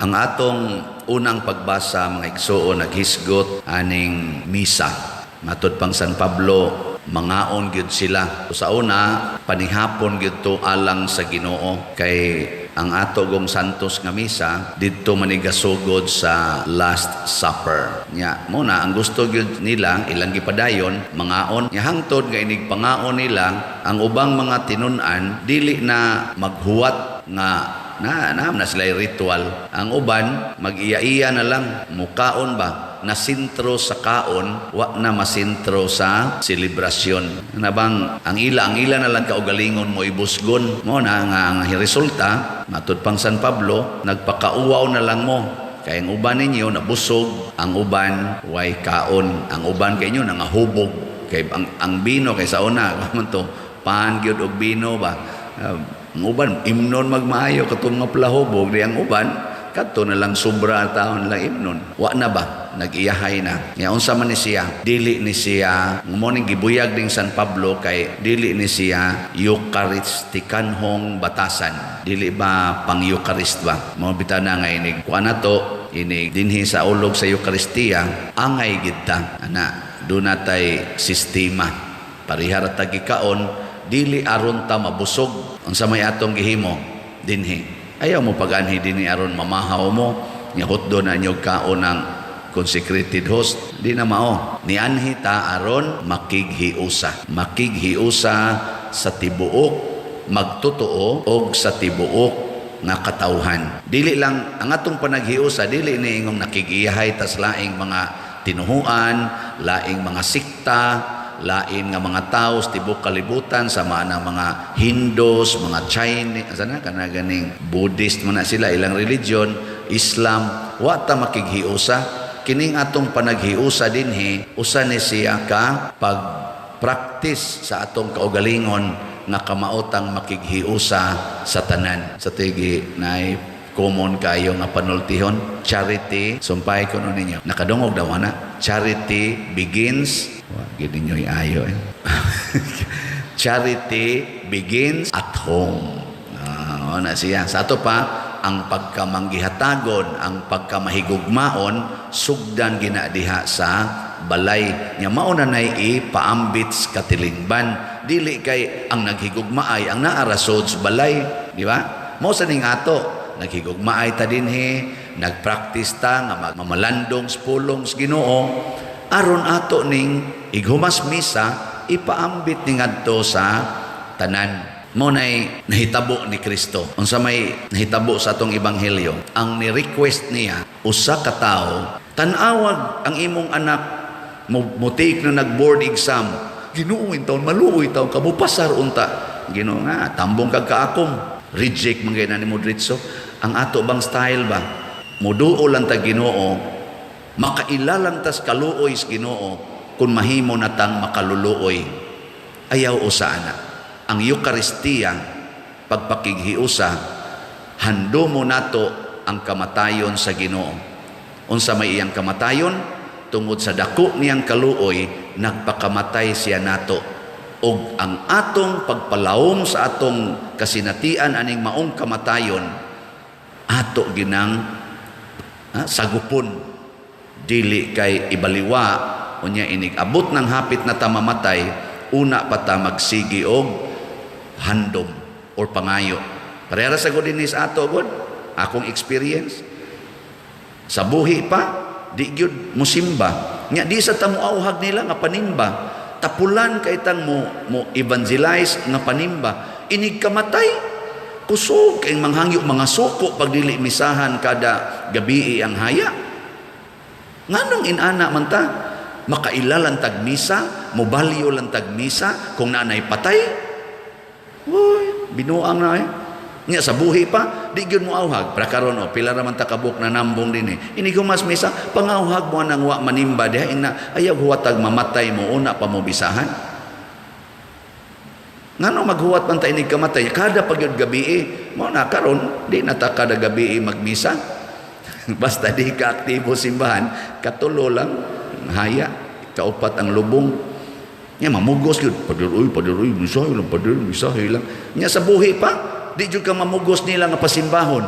Ang atong unang pagbasa mga igsuon naghisgot aning misa. Matud pang San Pablo, mangaon gyud sila. Sa una, panihapon gyud to alang sa Ginoo kay ang ato gong santos nga misa didto manigasugod sa Last Supper. Nya muna ang gusto gyud nila ilang gipadayon mangaon nya hangtod nga inig pangaon nila ang ubang mga tinun-an dili na maghuwat nga na sila ritual. Ang uban mag-iya-iya na lang mukaon ba na sintro sa kaon wa na masintro sa selebrasyon. Na bang ang ila na lang kaugalingon mo ibusgon mo na ang resulta matud pang San Pablo nagpakauwaw na lang mo kay ang uban ninyo nabusog, ang uban way kaon, ang uban kay inyo nangahubog kay ang bino kay sa una to pan gyud og bino ba. Ang uban imnon magmaayo katong nga plahubog di ang uban kadto na lang sobra taon lang imnon wa na ba nag-iyahay na nya unsa man ni siya dili ni siya mo ning gibuyag ding San Pablo kay dili ni siya Eucharistikanhong batasan dili ba pang Eucharist ba mo bitana nga inig kuan nato inig dinhi sa ulog sa Eucharistia angay gid ta ana do natay sistema parihara ta gikaon dili aron ta mabusog unsa may atong gihimo dinhi ayaw mo pag-anhi dinhi aron mamahaw mo nya hutdo na nyog kaon ng consecrated host di na mao ni anhi ta aron makighiusa sa tibuok magtotoo og sa tibuok nga katawhan dili lang ang atong panaghiusa dili ni ingong nakigiyahay tas laing mga tinuhuan laing mga sikta lain nga mga tao sa tibok kalibutan sama na mga Hindus, mga Chinese, sana kana ganing Buddhist man na sila ilang religion, Islam, wa ta makighiusa. Kining atong panaghiusa dinhi usa ni siya ka pag-practice sa atong kaugalingon nga kamaotang makighiusa sa tanan. Sa tigi nay common kayo nga panultihon, charity, sumpay ko no ninyo. Nakadungog daw ana, charity begins gini nyo ayo charity begins at home. Na siya. Sa ato pa, ang pagkamanggihatagon, ang pagkamahigugmaon, sugdan ginadiha sa balay. Nya mauna nay ipaambit katilingban. Dili kay ang naghigugmaay, ang naarasod sa balay. Di ba? Mo sa ning ato, naghigugmaay ta dinhi, nagpractice ta nga mamalandong spulong sa Ginoo. Aron ato ning ighumas misa ipaambit ni ngadto sa tanan mo nay nahitabo ni Kristo unsa may nahitabo sa atong ebanghelyo ang ni-request niya usa ka tawo tan-awag ang imong anak mo take na nag-board exam Ginoo taon maluoy taon kabupasar unta Ginoo nga tambong kag kaakom reject man gyud nimo diretso ang ato bang style ba muduo lang ta Ginoo makailalang tas kaluoy sa Ginoo kung mahimo natang makaluluoy ayaw usana ang Eucharistia pagpakighiusa hando mo nato ang kamatayon sa Ginoo unsa may iyang kamatayon tungod sa dako niyang kaluoy nagpakamatay siya nato og ang atong pagpalawom sa atong kasinatian aning maong kamatayon ato ginang sagupon dili kay ibaliwa unya inig abot ng hapit na ta mamatay una pa ta magsigi og handom or pangayo parehara sa godin is ato god akong experience sa buhi pa di gyud musimba nya di sa ta moawhag nila nga panimba tapulan kay tang mo evangelize nga panimba inig kamatay kusog kay manghangyo mga suko pag dili misahan kada gabi ang haya nganong inana man ta makailalan tag misa mobalyo lang tag misa kung nanay patay uy binuang na nya sa buhi pa di gyud mo awhag para karon pila ra man ta kabuk na nambong dinhi ini gumas misa pangawhag mo nang wa manimba diha ina ayaw huwatag mamatay mo una pa mo bisahan ngano maghuwat man ta inig kamatay kada pagyud gabi mo na karon di na ta kada gabi magmisa basta di ka aktibo simbahan katulo lang haya kaupat ang lubong nya mamugos gyud padiroy misahe lang padiroy misahe lang nya sa buhi pa di jud ka mamugos nila nga pasimbahon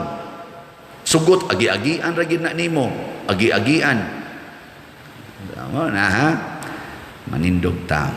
Sugot agi-agian ra gid na nimo. Agi-agian. Tama na ha. Manindog ta.